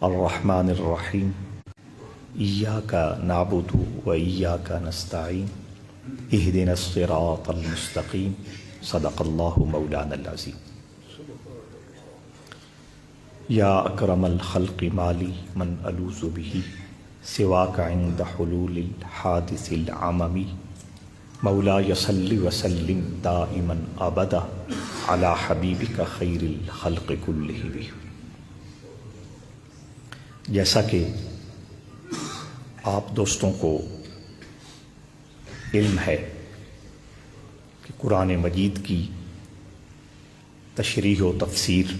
الرحمن الرحیم ایاک نعبد و ایاک نستعین اہدنا الصراط المستقیم صدق اللہ مولانا العظیم۔ یا اکرم الخلق مالی من الوذ به سواک عند حلول الحادث العممی مولاي صل وسلم دائما ابدا على حبیبک خیر الخلق کلہم۔ جیسا کہ آپ دوستوں کو علم ہے کہ قرآن مجید کی تشریح و تفسیر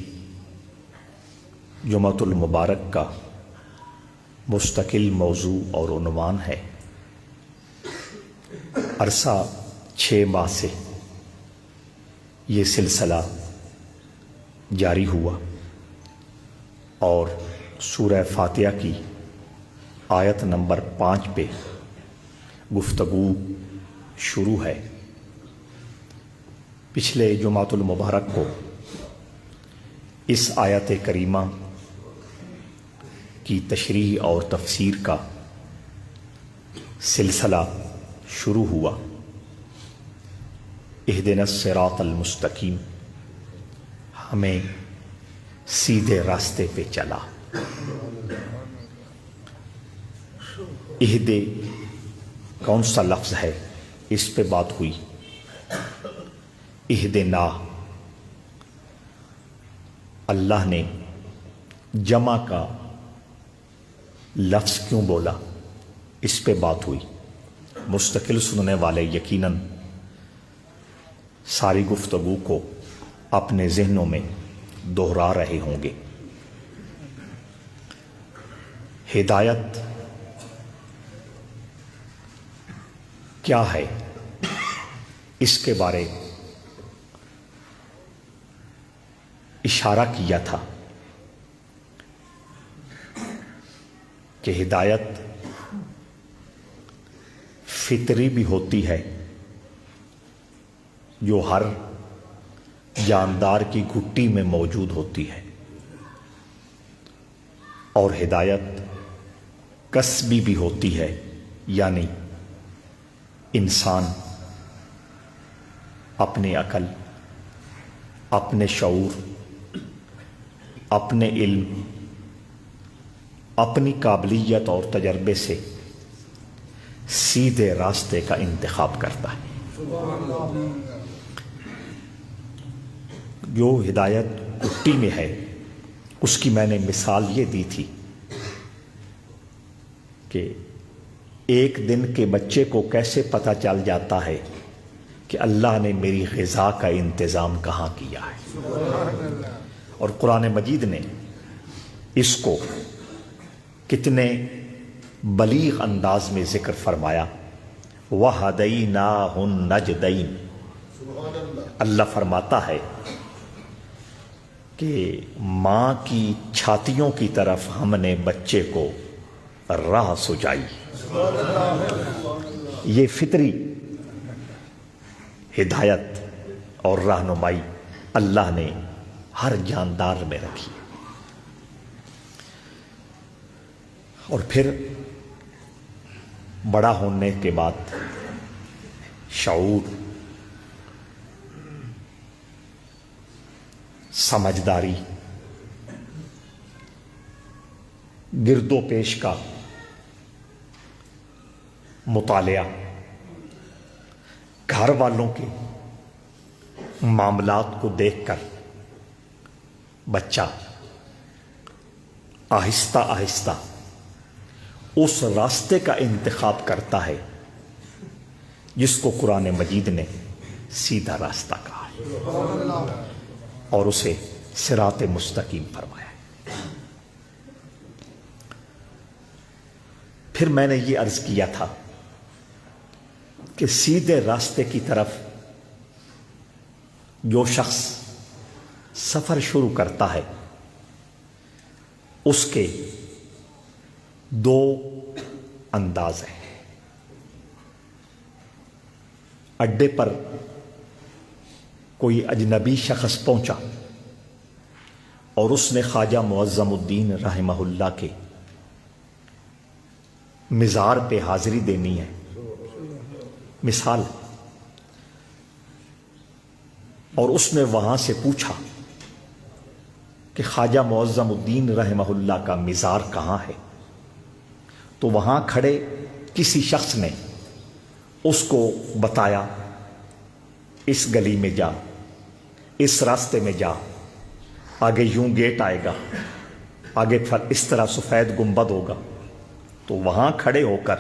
جمعۃ المبارک کا مستقل موضوع اور عنوان ہے۔ عرصہ 6 ماہ سے یہ سلسلہ جاری ہوا اور سورہ فاتحہ کی آیت نمبر 5 پہ گفتگو شروع ہے۔ پچھلے جمعۃ المبارک کو اس آیت کریمہ کی تشریح اور تفسیر کا سلسلہ شروع ہوا۔ اہدنا الصراط المستقیم، ہمیں سیدھے راستے پہ چلا۔ اہدے کون سا لفظ ہے، اس پہ بات ہوئی۔ اہدنا اللہ نے جمع کا لفظ کیوں بولا، اس پہ بات ہوئی۔ مستقل سننے والے یقیناً ساری گفتگو کو اپنے ذہنوں میں دہرا رہے ہوں گے۔ ہدایت کیا ہے، اس کے بارے اشارہ کیا تھا کہ ہدایت فطری بھی ہوتی ہے جو ہر جاندار کی گھٹی میں موجود ہوتی ہے، اور ہدایت کسبی بھی ہوتی ہے، یعنی انسان اپنی عقل، اپنے شعور، اپنے علم، اپنی قابلیت اور تجربے سے سیدھے راستے کا انتخاب کرتا ہے۔ جو ہدایت گھٹی میں ہے، اس کی میں نے مثال یہ دی تھی کہ ایک دن کے بچے کو کیسے پتہ چل جاتا ہے کہ اللہ نے میری غذا کا انتظام کہاں کیا ہے، اور قرآن مجید نے اس کو کتنے بلیغ انداز میں ذکر فرمایا۔ وَهَدَيْنَاهُ النَّجْدَيْنِ، اللہ فرماتا ہے کہ ماں کی چھاتیوں کی طرف ہم نے بچے کو راہ سجائی۔ یہ فطری ہدایت اور رہنمائی اللہ نے ہر جاندار میں رکھی، اور پھر بڑا ہونے کے بعد شعور، سمجھداری، گرد و پیش کا مطالعہ، گھر والوں کے معاملات کو دیکھ کر بچہ آہستہ آہستہ اس راستے کا انتخاب کرتا ہے جس کو قرآن مجید نے سیدھا راستہ کہا ہے، اور اسے صراط مستقیم فرمایا ہے۔ پھر میں نے یہ عرض کیا تھا کہ سیدھے راستے کی طرف جو شخص سفر شروع کرتا ہے، اس کے 2 انداز ہیں۔ اڈے پر کوئی اجنبی شخص پہنچا اور اس نے خواجہ معظم الدین رحمہ اللہ کے مزار پہ حاضری دینی ہے. مثال، اور اس نے وہاں سے پوچھا کہ خواجہ معظم الدین رحمہ اللہ کا مزار کہاں ہے؟ تو وہاں کھڑے کسی شخص نے اس کو بتایا، اس گلی میں جا، اس راستے میں جا، آگے یوں گیٹ آئے گا، آگے پھر اس طرح سفید گنبد ہوگا. تو وہاں کھڑے ہو کر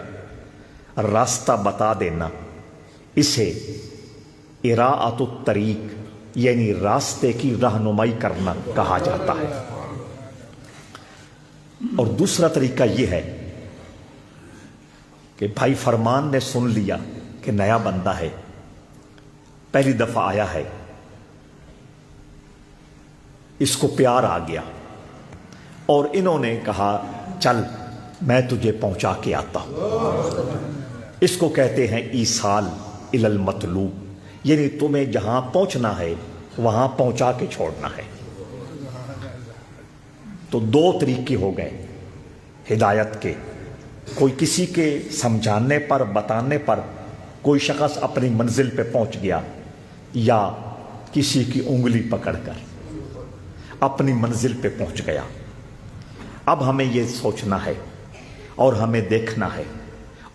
راستہ بتا دینا، اسے اراءۃ الطریق یعنی راستے کی رہنمائی کرنا کہا جاتا ہے. اور دوسرا طریقہ یہ ہے کہ بھائی فرمان نے سن لیا کہ نیا بندہ ہے، پہلی دفعہ آیا ہے، اس کو پیار آ گیا اور انہوں نے کہا چل میں تجھے پہنچا کے آتا ہوں. اس کو کہتے ہیں ایصال الی المطلوب، یعنی تمہیں جہاں پہنچنا ہے وہاں پہنچا کے چھوڑنا ہے. تو دو طریقے ہو گئے ہدایت کے. کوئی کسی کے سمجھانے پر، بتانے پر کوئی شخص اپنی منزل پہ پہنچ گیا، یا کسی کی انگلی پکڑ کر اپنی منزل پہ پہنچ گیا. اب ہمیں یہ سوچنا ہے اور ہمیں دیکھنا ہے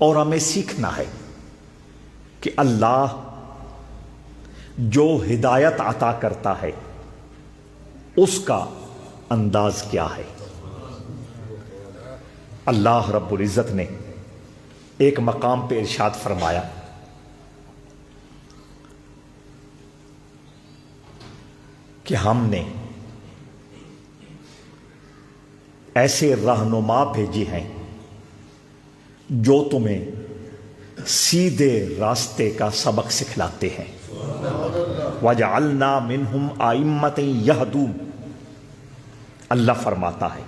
اور ہمیں سیکھنا ہے کہ اللہ جو ہدایت عطا کرتا ہے اس کا انداز کیا ہے. اللہ رب العزت نے ایک مقام پہ ارشاد فرمایا کہ ہم نے ایسے رہنما بھیجے ہیں جو تمہیں سیدھے راستے کا سبق سکھلاتے ہیں. وَجَعَلْنَا مِنْهُمْ أَئِمَّةً يَهْدُونَ. اللہ فرماتا ہے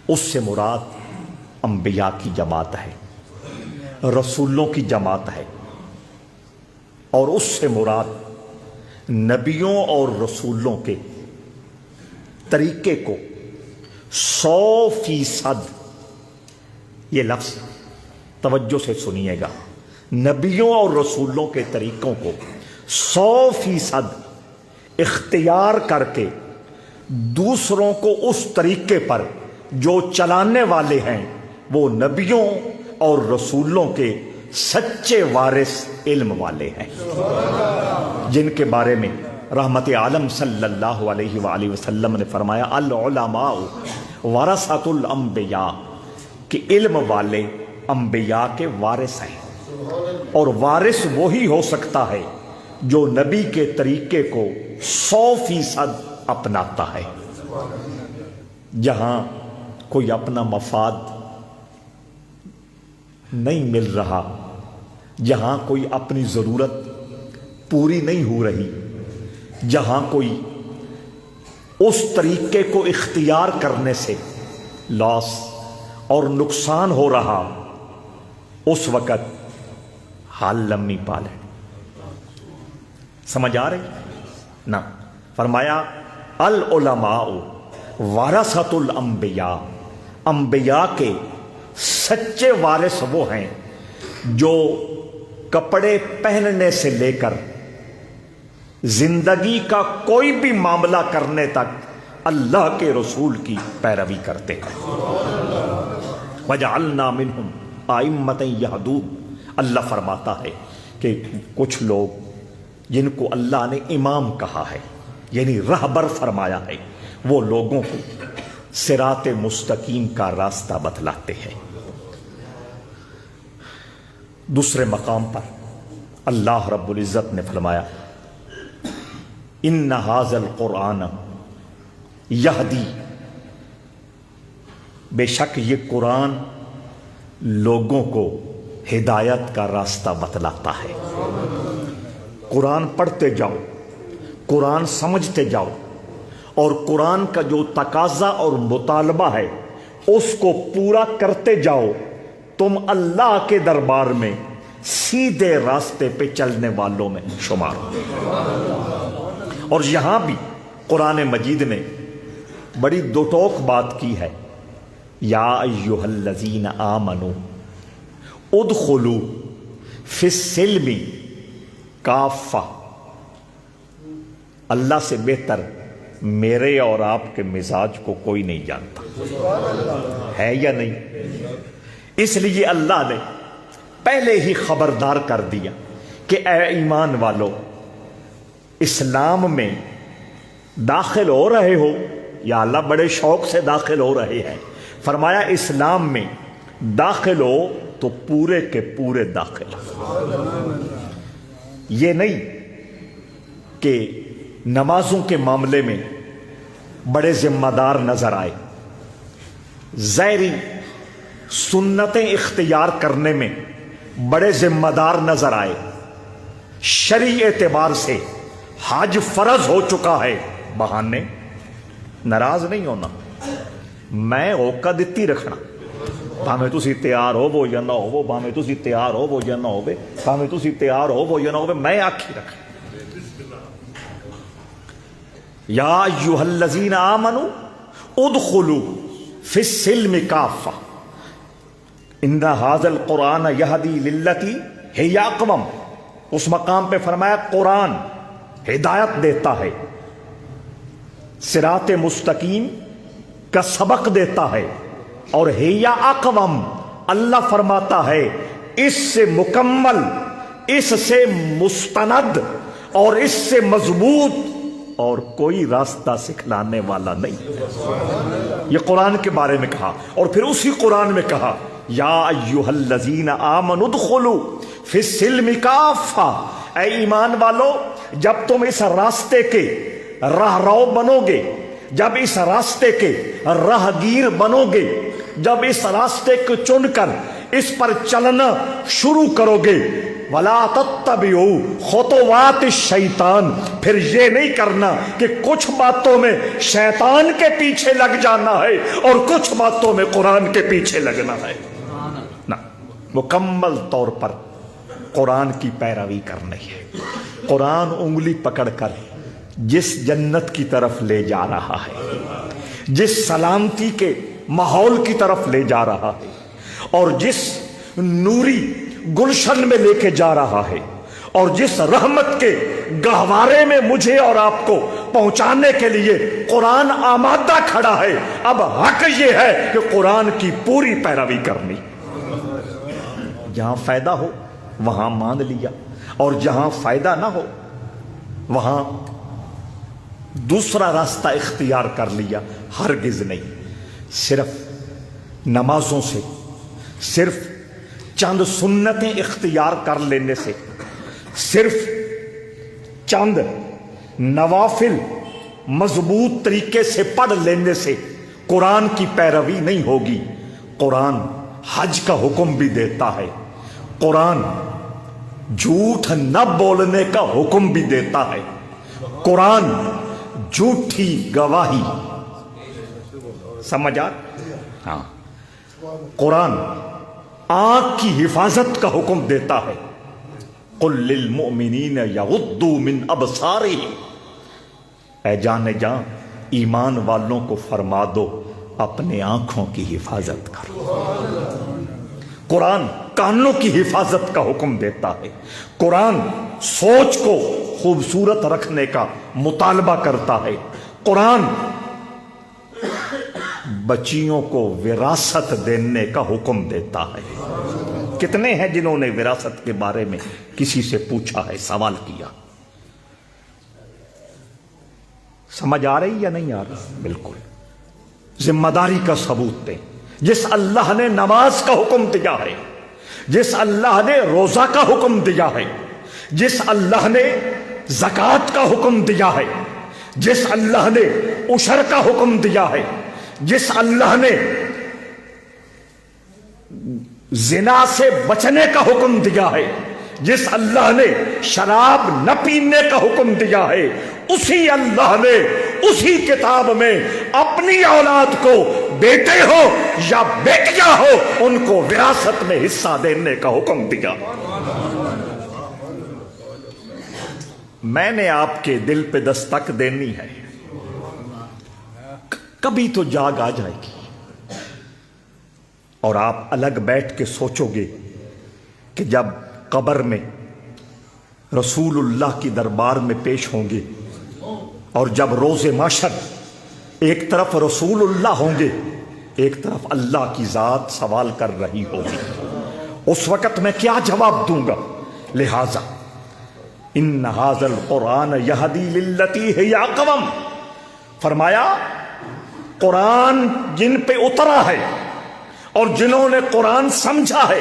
اس سے مراد انبیاء کی جماعت ہے، رسولوں کی جماعت ہے، اور اس سے مراد نبیوں اور رسولوں کے طریقے کو 100%، یہ لفظ توجہ سے سنیے گا، نبیوں اور رسولوں کے طریقوں کو 100% اختیار کر کے دوسروں کو اس طریقے پر جو چلانے والے ہیں وہ نبیوں اور رسولوں کے سچے وارث علم والے ہیں، جن کے بارے میں رحمت عالم صلی اللہ علیہ وآلہ وسلم نے فرمایا العلماء ورثۃ الانبیاء، کہ علم والے انبیاء کے وارث ہیں. اور وارث وہی ہو سکتا ہے جو نبی کے طریقے کو 100% اپناتا ہے. جہاں کوئی اپنا مفاد نہیں مل رہا، جہاں کوئی اپنی ضرورت پوری نہیں ہو رہی، جہاں کوئی اس طریقے کو اختیار کرنے سے لاس اور نقصان ہو رہا، اس وقت حال لمبی پالے. سمجھ آ رہی نا؟ فرمایا العلماء ورثۃ الانبیاء، انبیاء کے سچے وارث وہ ہیں جو کپڑے پہننے سے لے کر زندگی کا کوئی بھی معاملہ کرنے تک اللہ کے رسول کی پیروی کرتے ہیں. وَجَعَلْنَا مِنْهُمْ أَئِمَّةً يَهْدُونَ. اللہ فرماتا ہے کہ کچھ لوگ جن کو اللہ نے امام کہا ہے، یعنی رہبر فرمایا ہے، وہ لوگوں کو صراط مستقیم کا راستہ بتلاتے ہیں. دوسرے مقام پر اللہ رب العزت نے فرمایا ان ھذا القرآن یہدی، بے شک یہ قرآن لوگوں کو ہدایت کا راستہ بتلاتا ہے. قرآن پڑھتے جاؤ، قرآن سمجھتے جاؤ، اور قرآن کا جو تقاضا اور مطالبہ ہے اس کو پورا کرتے جاؤ، تم اللہ کے دربار میں سیدھے راستے پہ چلنے والوں میں شمار ہو. اور یہاں بھی قرآن مجید نے بڑی دو ٹوک بات کی ہے. یا ایھا الذین آمنوا ادخلوا فی السلم کافہ. اللہ سے بہتر میرے اور آپ کے مزاج کو کوئی نہیں جانتا ہے یا نہیں. اس لیے اللہ نے پہلے ہی خبردار کر دیا کہ اے ایمان والو، اسلام میں داخل ہو رہے ہو یا اللہ بڑے شوق سے داخل ہو رہے ہیں. فرمایا اسلام میں داخل ہو تو پورے کے پورے داخل ہو. یہ نہیں کہ نمازوں کے معاملے میں بڑے ذمہ دار نظر آئے، ظاہری سنتیں اختیار کرنے میں بڑے ذمہ دار نظر آئے، شرعی اعتبار سے حج فرض ہو چکا ہے. بہانے ناراض نہیں ہونا، میں اوقا دتی رکھنا. بھاویں تسی تیار ہوو یا نہ ہوو، بھاویں تسی تیار ہوو یا نہ ہووے، بھاویں تسی تیار ہوو یا نہ ہووے، میں آکھی رکھنا. یا ایھا الذین آمنوا ادخلوا فی السلم کافہ ان ھذا القرآن یہدی للتی ہی اقوم. اس مقام پہ فرمایا قرآن ہدایت دیتا ہے، صراط مستقیم کا سبق دیتا ہے، اور ہی اقوم اللہ فرماتا ہے اس سے مکمل، اس سے مستند اور اس سے مضبوط اور کوئی راستہ سکھلانے والا نہیں. یہ قرآن کے بارے میں کہا، اور پھر اسی قرآن میں کہا یا ایھا الذین آمنوا ادخلوا فی السلم کافہ. اے ایمان والو، جب تم اس راستے کے راہرو بنو گے، جب اس راستے کے راہگیر بنو گے، جب اس راستے کو چن کر اس پر چلنا شروع کرو گے، وَلَا تَتَّبِعُوا خُطُوَاتِ الشَّيْطَانِ، پھر یہ نہیں کرنا کہ کچھ باتوں میں شیطان کے پیچھے لگ جانا ہے اور کچھ باتوں میں قرآن کے پیچھے لگنا ہے. نہ، مکمل طور پر قرآن کی پیروی کرنی ہے. قرآن انگلی پکڑ کر جس جنت کی طرف لے جا رہا ہے، جس سلامتی کے ماحول کی طرف لے جا رہا ہے، اور جس نوری گلشن میں لے کے جا رہا ہے، اور جس رحمت کے گہوارے میں مجھے اور آپ کو پہنچانے کے لیے قرآن آمادہ کھڑا ہے، اب حق یہ ہے کہ قرآن کی پوری پیروی کرنی. جہاں فائدہ ہو وہاں مان لیا، اور جہاں فائدہ نہ ہو وہاں دوسرا راستہ اختیار کر لیا. ہرگز نہیں. صرف نمازوں سے، صرف چند سنتیں اختیار کر لینے سے، صرف چند نوافل مضبوط طریقے سے پڑھ لینے سے قرآن کی پیروی نہیں ہوگی. قرآن حج کا حکم بھی دیتا ہے، قرآن جھوٹ نہ بولنے کا حکم بھی دیتا ہے، قرآن جھوٹی گواہی، سمجھ آ؟ ہاں، قرآن آنکھ کی حفاظت کا حکم دیتا ہے. قل للمؤمنین یغضوا من ابصارہم، اے جان جان ایمان والوں کو فرما دو اپنے آنکھوں کی حفاظت کرو. قرآن کانوں کی حفاظت کا حکم دیتا ہے. قرآن سوچ کو خوبصورت رکھنے کا مطالبہ کرتا ہے. قرآن بچیوں کو وراثت دینے کا حکم دیتا ہے. کتنے ہیں جنہوں نے وراثت کے بارے میں کسی سے پوچھا ہے، سوال کیا؟ سمجھ آ رہی یا نہیں آ رہی؟ بالکل. ذمہ داری کا ثبوت دیں. جس اللہ نے نماز کا حکم دیا ہے، جس اللہ نے روزہ کا حکم دیا ہے، جس اللہ نے زکوٰۃ کا حکم دیا ہے، جس اللہ نے عشر کا حکم دیا ہے، جس اللہ نے زنا سے بچنے کا حکم دیا ہے، جس اللہ نے شراب نہ پینے کا حکم دیا ہے، اسی اللہ نے اسی کتاب میں اپنی اولاد کو، بیٹے ہو یا بیٹیاں ہو، ان کو وراثت میں حصہ دینے کا حکم دیا. میں نے آپ کے دل پہ دستک دینی ہے. کبھی تو جاگ آ جائے گی اور آپ الگ بیٹھ کے سوچو گے کہ جب قبر میں رسول اللہ کی دربار میں پیش ہوں گے اور جب روز محشر ایک طرف رسول اللہ ہوں گے ایک طرف اللہ کی ذات سوال کر رہی ہوگی، اس وقت میں کیا جواب دوں گا؟ لہذا ان ھذا القرآن یہدی للتی ہی اقوم، فرمایا قرآن جن پہ اترا ہے اور جنہوں نے قرآن سمجھا ہے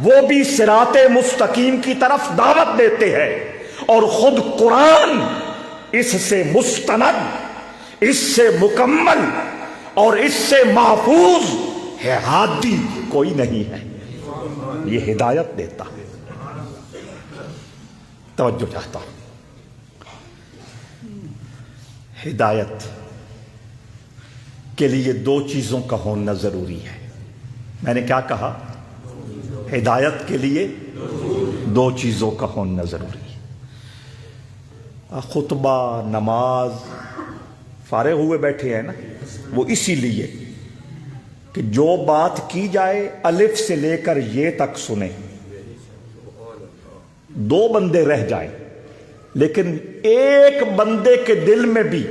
وہ بھی صراط مستقیم کی طرف دعوت دیتے ہیں، اور خود قرآن اس سے مستند، اس سے مکمل اور اس سے محفوظ ہے ہادی کوئی نہیں ہے، یہ ہدایت دیتا ہے۔ توجہ چاہتا ہوں، ہدایت کے لیے دو چیزوں کا ہونا ضروری ہے۔ میں نے کیا کہا؟ ہدایت کے لیے دو چیزوں کا ہونا ضروری ہے۔ خطبہ، نماز فارغ ہوئے بیٹھے ہیں نا، وہ اسی لیے کہ جو بات کی جائے الف سے لے کر یہ تک سنیں، دو بندے رہ جائیں لیکن ایک بندے کے دل میں بھی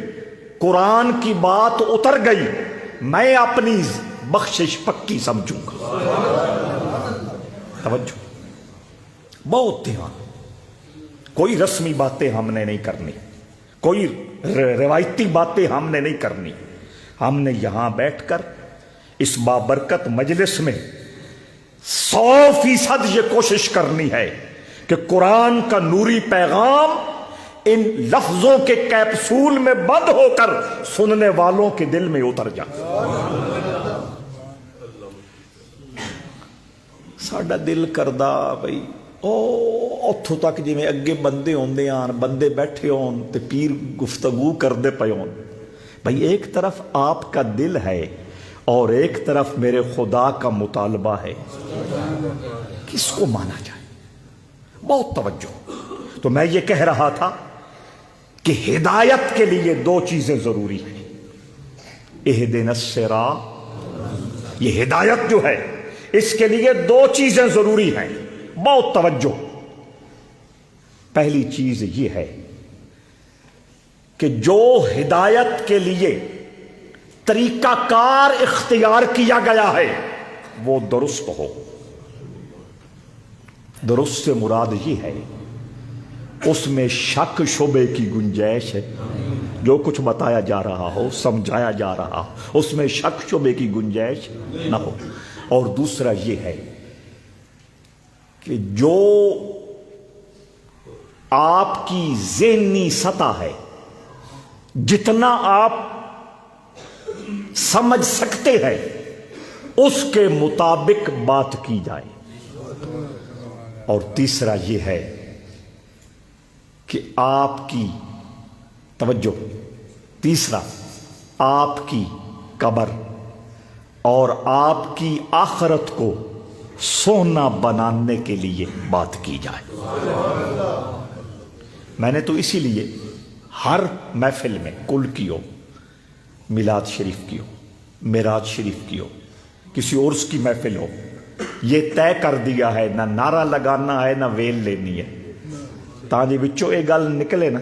قرآن کی بات اتر گئی، میں اپنی بخشش پکی سمجھوں گا۔ توجہ، بہت دھیان، کوئی رسمی باتیں ہم نے نہیں کرنی، کوئی روایتی باتیں ہم نے نہیں کرنی، ہم نے یہاں بیٹھ کر اس بابرکت مجلس میں 100% یہ کوشش کرنی ہے کہ قرآن کا نوری پیغام ان لفظوں کے کیپسول میں بند ہو کر سننے والوں کے دل میں اتر جائے۔ ساڈا دل کردا بھئی اتھوں تک جی میں اگے بندے ہوندے آن، بندے بیٹھے ہون تے پیر گفتگو کردے پے ہون، بھئی ایک طرف آپ کا دل ہے اور ایک طرف میرے خدا کا مطالبہ ہے، کس کو مانا جائے؟ بہت توجہ۔ تو میں یہ کہہ رہا تھا کہ ہدایت کے لیے دو چیزیں ضروری ہیں۔ اہدنا الصراط، یہ ہدایت جو ہے اس کے لیے دو چیزیں ضروری ہیں، بہت توجہ۔ پہلی چیز یہ ہے کہ جو ہدایت کے لیے طریقہ کار اختیار کیا گیا ہے وہ درست ہو۔ درست سے مراد یہ ہے اس میں شک شبے کی گنجائش ہے، جو کچھ بتایا جا رہا ہو، سمجھایا جا رہا ہو، اس میں شک شبے کی گنجائش نہ ہو۔ اور دوسرا یہ ہے کہ جو آپ کی ذہنی سطح ہے، جتنا آپ سمجھ سکتے ہیں اس کے مطابق بات کی جائے۔ اور تیسرا یہ ہے کہ آپ کی توجہ، تیسرا آپ کی قبر اور آپ کی آخرت کو سونا بنانے کے لیے بات کی جائے۔ میں نے تو اسی لیے ہر محفل میں کل کی ہو، میلاد شریف کی ہو، معراج شریف کی ہو، کسی عرس کی محفل ہو، یہ طے کر دیا ہے نہ نعرہ لگانا ہے نہ ویل لینی ہے، تاکہ بچوں یہ گل نکلے نا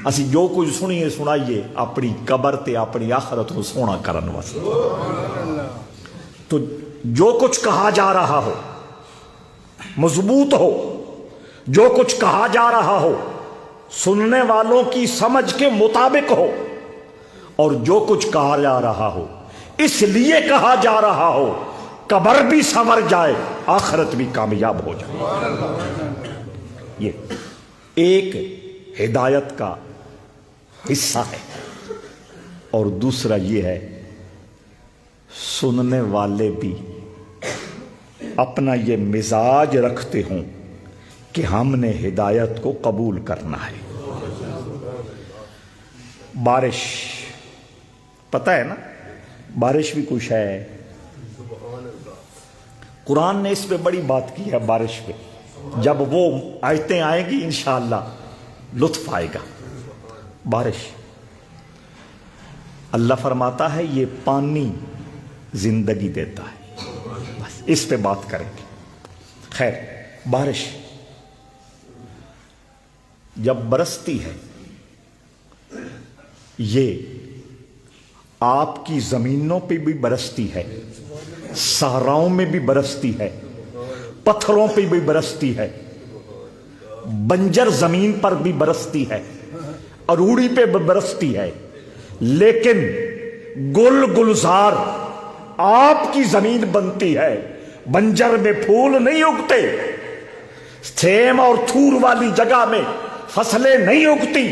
اسی جو کچھ سنیے سنائیے اپنی قبر تے اپنی آخرت کو سونا کرن واسطے۔ تو جو کچھ کہا جا رہا ہو مضبوط ہو، جو کچھ کہا جا رہا ہو سننے والوں کی سمجھ کے مطابق ہو، اور جو کچھ کہا جا رہا ہو اس لیے کہا جا رہا ہو قبر بھی سنور جائے، آخرت بھی کامیاب ہو جائے۔ یہ ایک ہدایت کا حصہ ہے، اور دوسرا یہ ہے سننے والے بھی اپنا یہ مزاج رکھتے ہوں کہ ہم نے ہدایت کو قبول کرنا ہے۔ بارش پتہ ہے نا، بارش بھی کچھ ہے، قرآن نے اس پہ بڑی بات کی ہے بارش پہ، جب وہ آیتیں آئیں گی انشاءاللہ لطف آئے گا۔ بارش اللہ فرماتا ہے یہ پانی زندگی دیتا ہے. بس اس پہ بات کریں گے. خیر، بارش جب برستی ہے یہ آپ کی زمینوں پہ بھی برستی ہے، صحراؤں میں بھی برستی ہے، پتھروں پہ بھی برستی ہے، بنجر زمین پر بھی برستی ہے، اروڑی پہ بھی برستی ہے. لیکن گل گلزار آپ کی زمین بنتی ہے، بنجر میں پھول نہیں اگتے، سیم اور تھور والی جگہ میں فصلیں نہیں اگتی،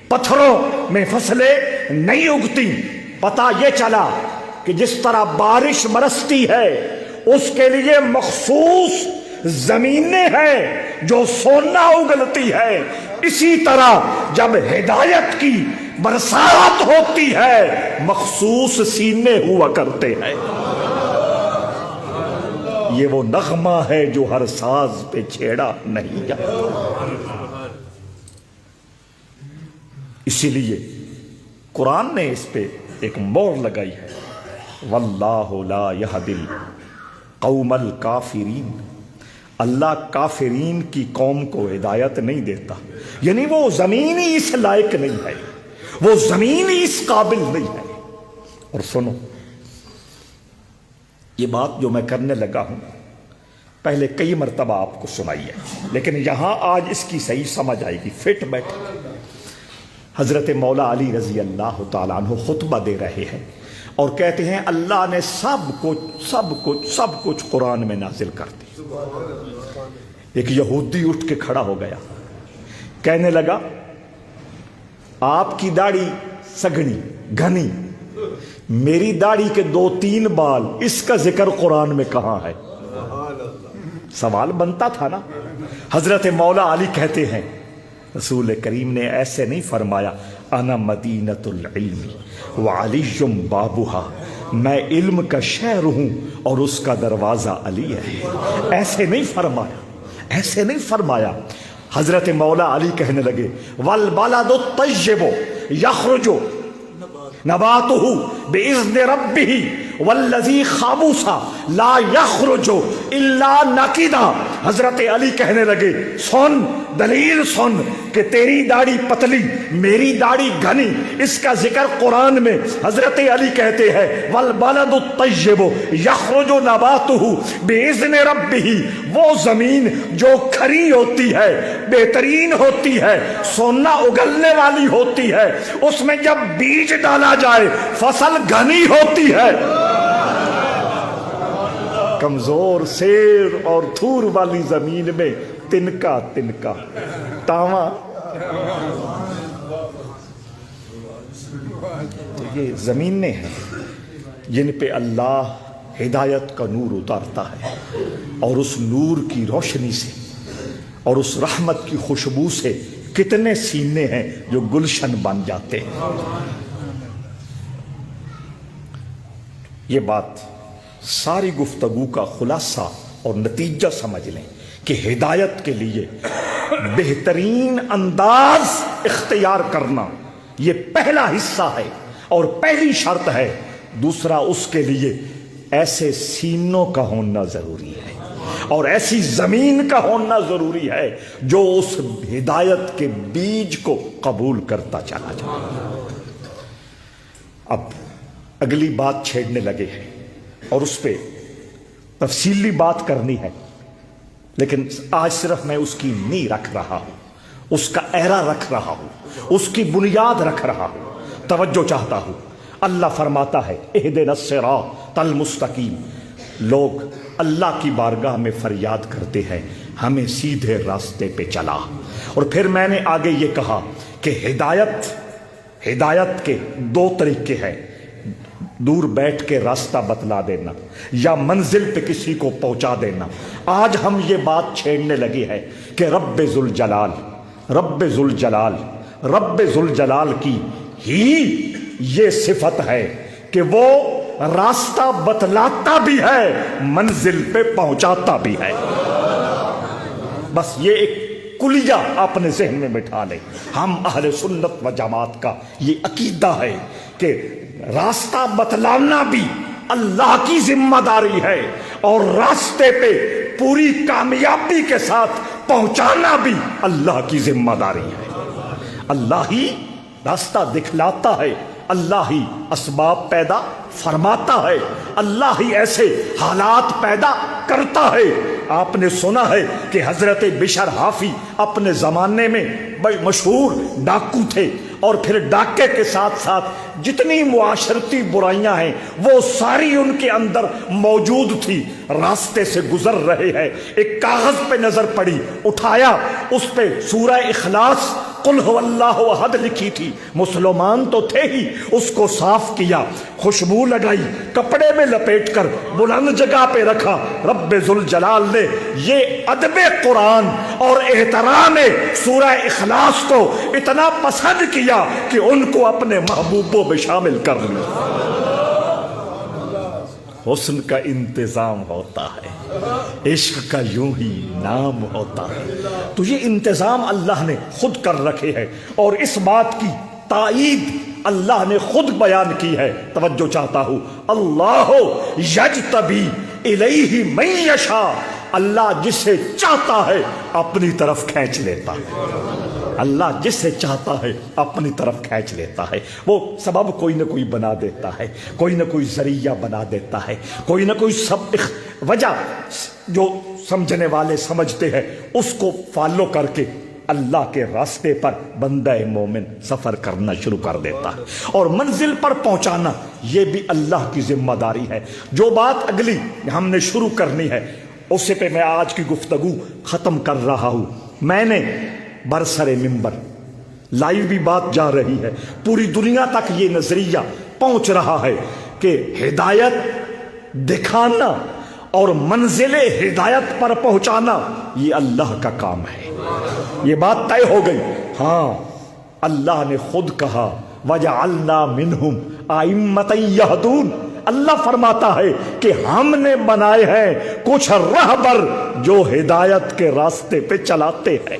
پتھروں میں فصلیں نہیں اگتی. پتہ یہ چلا کہ جس طرح بارش برستی ہے اس کے لیے مخصوص زمینیں ہیں جو سونا اگلتی ہے، اسی طرح جب ہدایت کی برسات ہوتی ہے مخصوص سینے ہوا کرتے ہیں. یہ وہ نغمہ ہے جو ہر ساز پہ چھیڑا نہیں جاتا. اسی لیے قرآن نے اس پہ ایک مور لگائی ہے، واللہ لا یہدی القوم الکافرین. اللہ کافرین کی قوم کو ہدایت نہیں دیتا، یعنی وہ زمین ہی اس لائق نہیں ہے، وہ زمین ہی اس قابل نہیں ہے. اور سنو، یہ بات جو میں کرنے لگا ہوں پہلے کئی مرتبہ آپ کو سنائی ہے، لیکن یہاں آج اس کی صحیح سمجھ آئے گی. فٹ بیٹھے. حضرت مولا علی رضی اللہ تعالیٰ عنہ خطبہ دے رہے ہیں اور کہتے ہیں اللہ نے سب کچھ قرآن میں نازل کر دی. ایک یہودی اٹھ کے کھڑا ہو گیا، کہنے لگا آپ کی داڑھی سگڑی گھنی، میری داڑھی کے 2-3 بال، اس کا ذکر قرآن میں کہاں ہے؟ سوال بنتا تھا نا. حضرت مولا علی کہتے ہیں رسول کریم نے ایسے نہیں فرمایا انا مدینۃ العلم وعلی بابھا، میں علم کا شہر ہوں اور اس کا دروازہ علی ہے. ایسے نہیں فرمایا، ایسے نہیں فرمایا. حضرت مولا علی کہنے لگے والبلد الطیب یخرج نباتہ باذن ربہ والذی خبث لا یخرج الا نکدا. حضرت علی کہنے لگے سن، دلیل سن کہ تیری داڑھی پتلی میری داڑھی گھنی، اس کا ذکر قرآن میں. حضرت علی کہتے ہیں والبلد الطیب یخرج نباتہ باذن ربہ، وہ زمین جو کھری ہوتی ہے، بہترین ہوتی ہے، سونا اگلنے والی ہوتی ہے، اس میں جب بیج ڈالا جائے فصل گھنی ہوتی ہے. کمزور سیر اور تھور والی زمین میں تنکا تنکا تاواں. تو یہ زمینیں ہیں جن پہ اللہ ہدایت کا نور اتارتا ہے، اور اس نور کی روشنی سے اور اس رحمت کی خوشبو سے کتنے سینے ہیں جو گلشن بن جاتے ہیں. یہ بات ساری گفتگو کا خلاصہ اور نتیجہ سمجھ لیں کہ ہدایت کے لیے بہترین انداز اختیار کرنا یہ پہلا حصہ ہے اور پہلی شرط ہے. دوسرا، اس کے لیے ایسے سینوں کا ہونا ضروری ہے اور ایسی زمین کا ہونا ضروری ہے جو اس ہدایت کے بیج کو قبول کرتا چلا جائے. اب اگلی بات چھیڑنے لگے ہیں اور اس پہ تفصیلی بات کرنی ہے، لیکن آج صرف میں اس کی نیو رکھ رہا ہوں، اس کا ایرا رکھ رہا ہوں، اس کی بنیاد رکھ رہا ہوں. توجہ چاہتا ہوں. اللہ فرماتا ہے اہدنا الصراط المستقیم. لوگ اللہ کی بارگاہ میں فریاد کرتے ہیں ہمیں سیدھے راستے پہ چلا. اور پھر میں نے آگے یہ کہا کہ ہدایت کے 2 طریقے ہیں، دور بیٹھ کے راستہ بتلا دینا یا منزل پہ کسی کو پہنچا دینا. آج ہم یہ بات چھیڑنے لگے ہیں کہ رب ذوالجلال کی ہی یہ صفت ہے کہ وہ راستہ بتلاتا بھی ہے، منزل پہ پہنچاتا بھی ہے. بس یہ ایک کلیہ اپنے ذہن میں بٹھا لیں۔ ہم اہل سنت و جماعت کا یہ عقیدہ ہے کہ راستہ بتلانا بھی اللہ کی ذمہ داری ہے، اور راستے پہ پوری کامیابی کے ساتھ پہنچانا بھی اللہ کی ذمہ داری ہے۔ اللہ ہی راستہ دکھلاتا ہے، اللہ ہی اسباب پیدا فرماتا ہے، اللہ ہی ایسے حالات پیدا کرتا ہے۔ آپ نے سنا ہے کہ حضرت بشر حافی اپنے زمانے میں بڑے مشہور ڈاکو تھے، اور پھر ڈاکے کے ساتھ ساتھ جتنی معاشرتی برائیاں ہیں وہ ساری ان کے اندر موجود تھی۔ راستے سے گزر رہے ہیں، ایک کاغذ پہ نظر پڑی، اٹھایا، اس پہ سورہ اخلاص قل هو اللہ احد لکھی تھی۔ مسلمان تو تھے ہی، اس کو صاف کیا، خوشبو لگائی، کپڑے میں لپیٹ کر بلند جگہ پہ رکھا۔ رب ذوالجلال نے یہ ادب قرآن اور احترام سورہ اخلاص کو اتنا پسند کیا کہ ان کو اپنے محبوبوں میں شامل کر لیا۔ حسن کا انتظام ہوتا ہے، عشق کا یوں ہی نام ہوتا ہے۔ تو یہ انتظام اللہ نے خود کر رکھے ہیں، اور اس بات کی تائید اللہ نے خود بیان کی ہے۔ توجہ چاہتا ہوں، اللہ یجتبی الیہ من یشاء، اللہ جسے چاہتا ہے اپنی طرف کھینچ لیتا ہے۔ اللہ جسے چاہتا ہے اپنی طرف کھینچ لیتا ہے۔ وہ سبب کوئی نہ کوئی بنا دیتا ہے، کوئی نہ کوئی ذریعہ بنا دیتا ہے، کوئی نہ کوئی وجہ جو سمجھنے والے سمجھتے ہیں اس کو فالو کر کے اللہ کے راستے پر بندہ مومن سفر کرنا شروع کر دیتا ہے، اور منزل پر پہنچانا یہ بھی اللہ کی ذمہ داری ہے۔ جو بات اگلی ہم نے شروع کرنی ہے اس سے پہ میں آج کی گفتگو ختم کر رہا ہوں۔ میں نے برسر ممبر لائیو بھی بات جا رہی ہے، پوری دنیا تک یہ نظریہ پہنچ رہا ہے کہ ہدایت دکھانا اور منزل ہدایت پر پہنچانا یہ اللہ کا کام ہے۔ یہ بات طے ہو گئی۔ ہاں، اللہ نے خود کہا وَجَعَلْنَا مِنْهُمْ أَئِمَّةً يَهْدُونَ، اللہ فرماتا ہے کہ ہم نے بنائے ہیں کچھ رہبر جو ہدایت کے راستے پہ چلاتے ہیں۔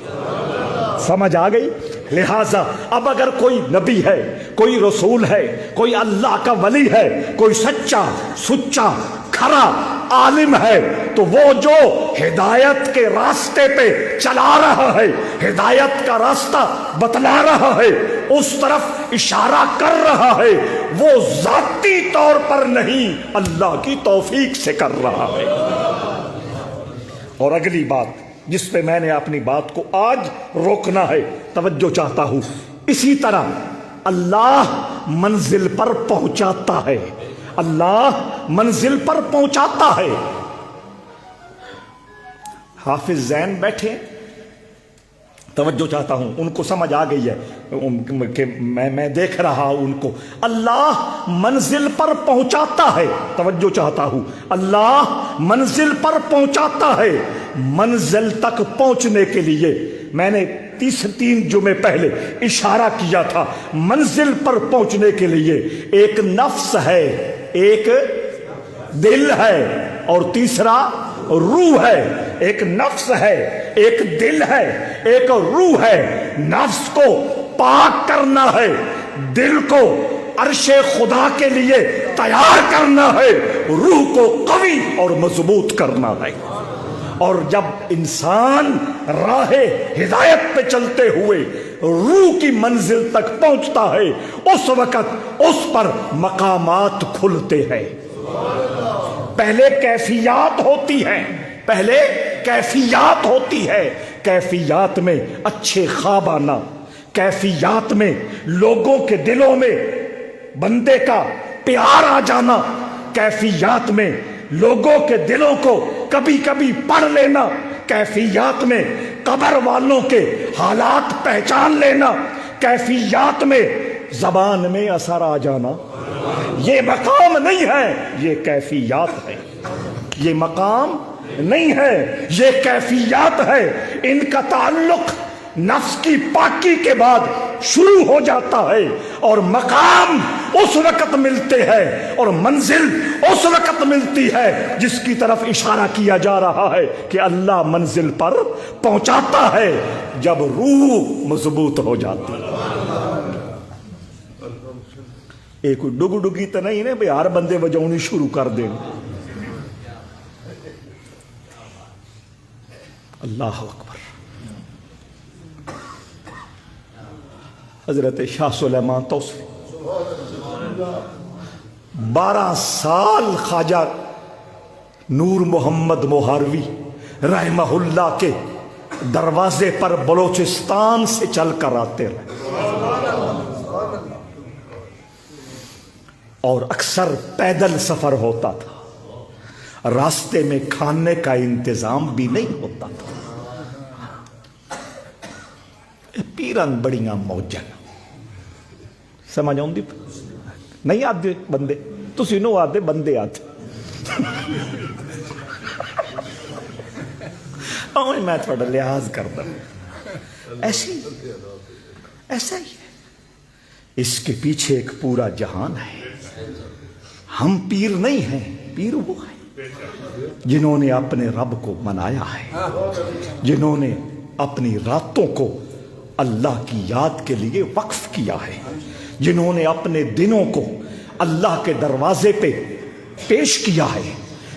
سمجھ آ گئی؟ لہٰذا اب اگر کوئی نبی ہے، کوئی رسول ہے، کوئی اللہ کا ولی ہے، کوئی سچا سچا کھرا عالم ہے، تو وہ جو ہدایت کے راستے پہ چلا رہا ہے، ہدایت کا راستہ بتلا رہا ہے، اس طرف اشارہ کر رہا ہے، وہ ذاتی طور پر نہیں، اللہ کی توفیق سے کر رہا ہے۔ اور اگلی بات جس پہ میں نے اپنی بات کو آج روکنا ہے، توجہ چاہتا ہوں، اسی طرح اللہ منزل پر پہنچاتا ہے، اللہ منزل پر پہنچاتا ہے۔ حافظ زین بیٹھے، توجہ چاہتا ہوں، ان کو سمجھ آ گئی ہے کہ میں دیکھ رہا ہوں ان کو۔ اللہ منزل پر پہنچاتا ہے، توجہ چاہتا ہوں، اللہ منزل پر پہنچاتا ہے۔ منزل تک پہنچنے کے لیے میں نے 3 جمعے پہلے اشارہ کیا تھا، منزل پر پہنچنے کے لیے ایک نفس ہے، ایک دل ہے، اور تیسرا روح ہے۔ ایک نفس ہے، ایک دل ہے، ایک روح ہے۔ نفس کو پاک کرنا ہے، دل کو عرش خدا کے لیے تیار کرنا ہے، روح کو قوی اور مضبوط کرنا ہے۔ اور جب انسان راہ ہدایت پہ چلتے ہوئے روح کی منزل تک پہنچتا ہے، اس وقت اس پر مقامات کھلتے ہیں۔ پہلے کیفیات ہوتی ہیں، پہلے کیفیات ہوتی ہے، کیفیات میں اچھے خواب آنا، کیفیات میں لوگوں کے دلوں میں بندے کا پیار آ جانا، کیفیات میں لوگوں کے دلوں کو کبھی کبھی پڑھ لینا، کیفیات میں قبر والوں کے حالات پہچان لینا، کیفیات میں زبان میں اثر آ جانا۔ یہ مقام نہیں ہے، یہ کیفیات ہے۔ یہ مقام نہیں ہے، یہ کیفیات ہے۔ ان کا تعلق نفس کی پاکی کے بعد شروع ہو جاتا ہے، اور مقام اس وقت ملتے ہیں اور منزل اس وقت ملتی ہے جس کی طرف اشارہ کیا جا رہا ہے کہ اللہ منزل پر پہنچاتا ہے جب روح مضبوط ہو جاتی ہے۔ ایک کوئی ڈگ ڈگی تو نہیں نا بھئی ہر بندے وجاؤنی شروع کر دیں۔ اللہ اکبر۔ حضرت شاہ سلیمان توسیع 12 سال خواجہ نور محمد موہروی رحمہ اللہ کے دروازے پر بلوچستان سے چل کر آتے رہے اور اکثر پیدل سفر ہوتا تھا، راستے میں کھانے کا انتظام بھی نہیں ہوتا تھا۔ پیرن بڑیاں موجن سمجھ آؤندی نہیں آتے بندے، تسی نو آتے بندے آتے۔ میں تھوڑا لحاظ کرتا ایسا ہی ہے، اس کے پیچھے ایک پورا جہان ہے۔ ہم پیر نہیں ہیں، پیر وہ ہے جنہوں نے اپنے رب کو منایا ہے، جنہوں نے اپنی راتوں کو اللہ کی یاد کے لیے وقف کیا ہے، جنہوں نے اپنے دنوں کو اللہ کے دروازے پہ پیش کیا ہے،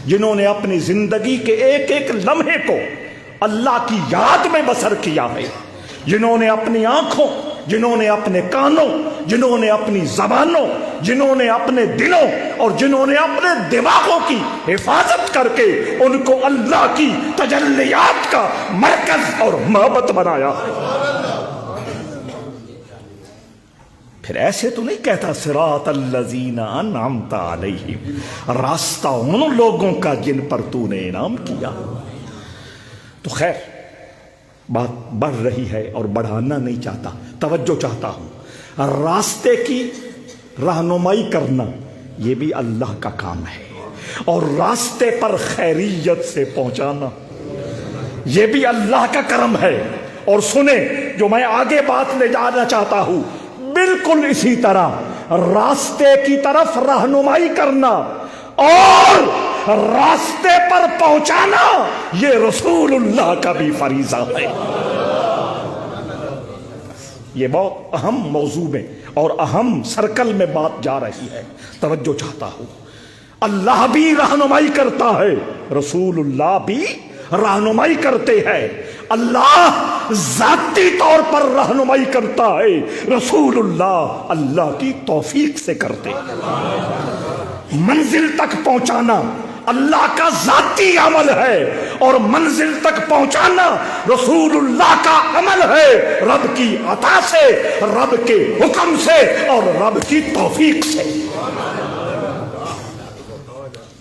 جنہوں نے اپنی زندگی کے ایک ایک لمحے کو اللہ کی یاد میں بسر کیا ہے، جنہوں نے اپنی آنکھوں، جنہوں نے اپنے کانوں، جنہوں نے اپنی زبانوں، جنہوں نے اپنے دلوں اور جنہوں نے اپنے دماغوں کی حفاظت کر کے ان کو اللہ کی تجلیات کا مرکز اور معبد بنایا۔ پھر ایسے تو نہیں کہتا صراط الذین انعمت علیہم، راستہ ان لوگوں کا جن پر تو نے انعام کیا۔ تو خیر بات بڑھ رہی ہے اور بڑھانا نہیں چاہتا، توجہ چاہتا ہوں۔ راستے کی رہنمائی کرنا یہ بھی اللہ کا کام ہے، اور راستے پر خیریت سے پہنچانا یہ بھی اللہ کا کرم ہے۔ اور سنیں جو میں آگے بات لے جانا چاہتا ہوں، بالکل اسی طرح راستے کی طرف رہنمائی کرنا اور راستے پر پہنچانا یہ رسول اللہ کا بھی فریضہ ہے۔ یہ بہت اہم موضوع میں اور اہم سرکل میں بات جا رہی ہے، توجہ چاہتا ہوں۔ اللہ بھی رہنمائی کرتا ہے، رسول اللہ بھی رہنمائی کرتے ہیں۔ اللہ ذاتی طور پر رہنمائی کرتا ہے، رسول اللہ اللہ کی توفیق سے کرتے ہیں۔ منزل تک پہنچانا اللہ کا ذاتی عمل ہے اور منزل تک پہنچانا رسول اللہ کا عمل ہے، رب کی عطا سے، رب کے حکم سے اور رب کی توفیق سے۔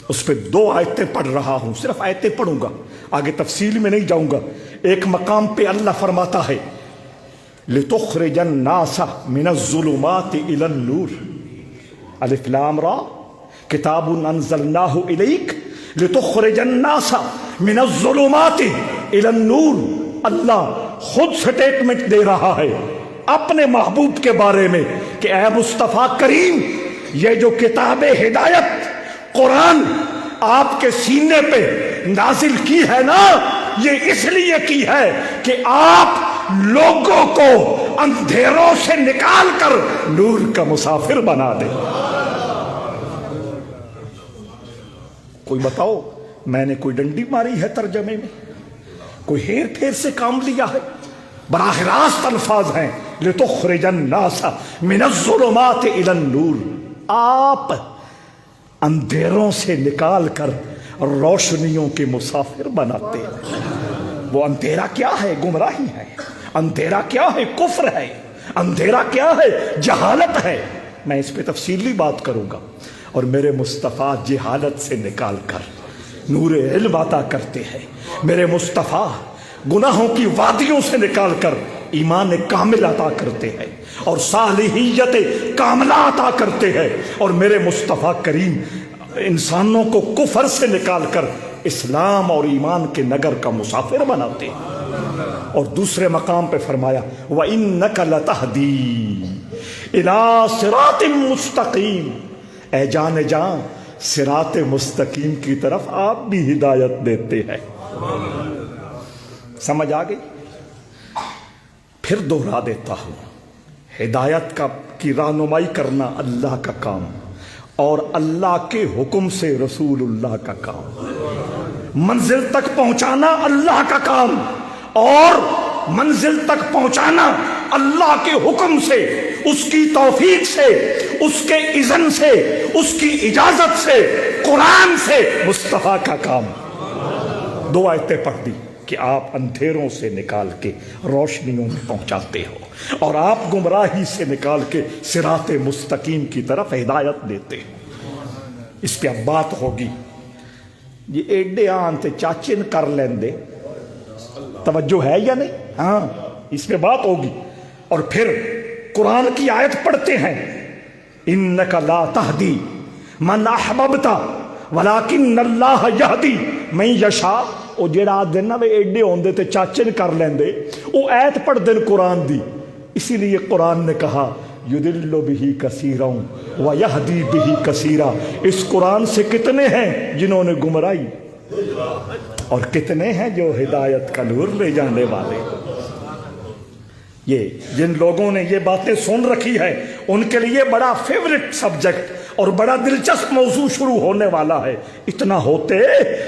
اس پہ 2 آیتیں پڑھ رہا ہوں، صرف آیتیں پڑھوں گا، آگے تفصیل میں نہیں جاؤں گا۔ ایک مقام پہ اللہ فرماتا ہے لِتُخْرِجَ النَّاسَ مِنَ الظُّلُمَاتِ إِلَى النُّورِ الف لام را کتاب انزلناہ الیک لتخرج الناس من الظلمات الی النور۔ اللہ خود سٹیٹمنٹ دے رہا ہے اپنے محبوب کے بارے میں کہ اے مصطفیٰ کریم، یہ جو کتاب ہدایت قرآن آپ کے سینے پہ نازل کی ہے نا، یہ اس لیے کی ہے کہ آپ لوگوں کو اندھیروں سے نکال کر نور کا مسافر بنا دیں۔ کوئی بتاؤ میں نے کوئی ڈنڈی ماری ہے ترجمے میں؟ کوئی ہیر پھیر سے کام لیا ہے؟ براہ راست الفاظ ہیں لِتُخْرِجَ النَّاسَ مِنَ الظُّلُمَاتِ إِلَى النُّورِ۔ آپ اندھیروں سے نکال کر روشنیوں کے مسافر بناتے ہیں۔ وہ اندھیرا کیا ہے؟ گمراہی ہے۔ اندھیرا کیا ہے؟ کفر ہے۔ اندھیرا کیا ہے؟ جہالت ہے۔ میں اس پہ تفصیلی بات کروں گا۔ اور میرے مصطفیٰ جہالت سے نکال کر نور علم عطا کرتے ہیں۔ میرے مصطفیٰ گناہوں کی وادیوں سے نکال کر ایمان کامل عطا کرتے ہیں اور صالحیت کاملہ عطا کرتے ہیں۔ اور میرے مصطفیٰ کریم انسانوں کو کفر سے نکال کر اسلام اور ایمان کے نگر کا مسافر بناتے ہیں۔ اور دوسرے مقام پہ فرمایا وَإِنَّكَ لَتَهْدِي الی صراط مستقیم، اے جان جان صراط مستقیم کی طرف آپ بھی ہدایت دیتے ہیں۔ سمجھ آ گئی؟ پھر دوہرا دیتا ہوں، ہدایت کی رہنمائی کرنا اللہ کا کام، اور اللہ کے حکم سے رسول اللہ کا کام، منزل تک پہنچانا اللہ کا کام، اور منزل تک پہنچانا اللہ کے حکم سے، اس کی توفیق سے، اس کے اذن سے، اس کی اجازت سے، قرآن سے، مصطفیٰ کا کام۔ دو آیتیں پڑھ دی کہ آپ اندھیروں سے نکال کے روشنیوں میں پہنچاتے ہو، اور آپ گمراہی سے نکال کے صراط مستقیم کی طرف ہدایت دیتے ہو۔ اس پہ اب بات ہوگی، یہ ایڈے آنتے چاچن کر لیندے، توجہ ہے یا نہیں؟ ہاں، اس پہ بات ہوگی۔ اور پھر قرآن کی آیت پڑھتے ہیں، انک لا تہدی من احببت ولکن اللہ یہدی من یشاء۔ وہ جڑا دن نا ایڈے ہوندے تے چاچن کر لیندے، وہ آیت پڑھ دن قرآن دی۔ اسی لیے قرآن نے کہا یدل بہ کثیرا ویہدی بہ کثیرا۔ اس قرآن سے کتنے ہیں جنہوں نے گمراہی، اور کتنے ہیں جو ہدایت کا نور لے جانے والے۔ یہ جن لوگوں نے یہ باتیں سن رکھی ہے ان کے لیے بڑا فیورٹ سبجیکٹ اور بڑا دلچسپ موضوع شروع ہونے والا ہے۔ اتنا ہوتے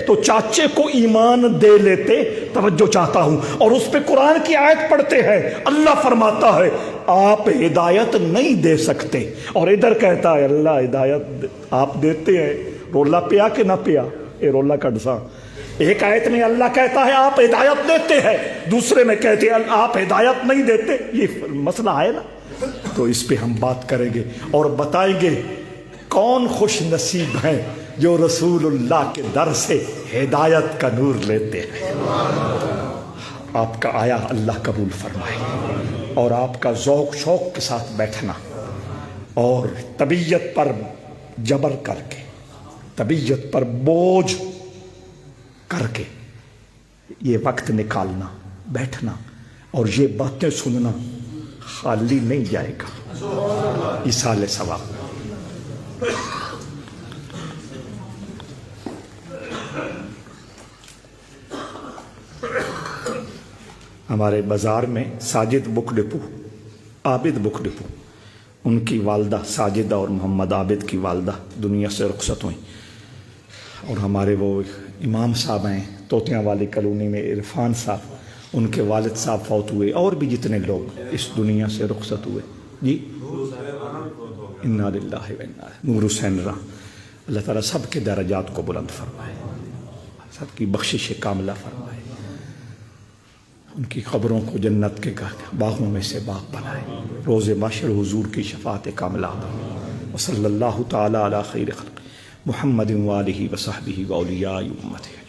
تو چاچے کو ایمان دے لیتے، توجہ چاہتا ہوں، اور اس پہ قرآن کی آیت پڑھتے ہیں۔ اللہ فرماتا ہے آپ ہدایت نہیں دے سکتے، اور ادھر کہتا ہے اللہ ہدایت آپ دیتے ہیں۔ رولا پیا کہ نہ پیا؟ اے رولا کڈساں۔ ایک آیت میں اللہ کہتا ہے آپ ہدایت دیتے ہیں، دوسرے میں کہتے ہیں آپ ہدایت نہیں دیتے۔ یہ مسئلہ ہے نا، تو اس پہ ہم بات کریں گے اور بتائیں گے کون خوش نصیب ہیں جو رسول اللہ کے در سے ہدایت کا نور لیتے ہیں۔ آپ کا آیا اللہ قبول فرمائے، اور آپ کا ذوق شوق کے ساتھ بیٹھنا اور طبیعت پر جبر کر کے، طبیعت پر بوجھ کر کے یہ وقت نکالنا، بیٹھنا اور یہ باتیں سننا خالی نہیں جائے گا، ایصال ثواب۔ ہمارے بازار میں ساجد بک ڈپو، عابد بک ڈپو، ان کی والدہ ساجدہ اور محمد عابد کی والدہ دنیا سے رخصت ہوئیں، اور ہمارے وہ امام صاحب ہیں توتیاں والی کالونی میں، عرفان صاحب، ان کے والد صاحب فوت ہوئے، اور بھی جتنے لوگ اس دنیا سے رخصت ہوئے۔ جی انا للہ و انا نور حسین راہ، اللہ تعالیٰ سب کے درجات کو بلند فرمائے، سب کی بخشش کاملہ فرمائے، ان کی قبروں کو جنت کے باغوں میں سے باغ بنائے، روز محشر حضور کی شفاعت کاملہ دے۔ وصلی اللہ تعالیٰ علی خیر خلق محمد وآلہ وصحبہ واولیاء امتہ۔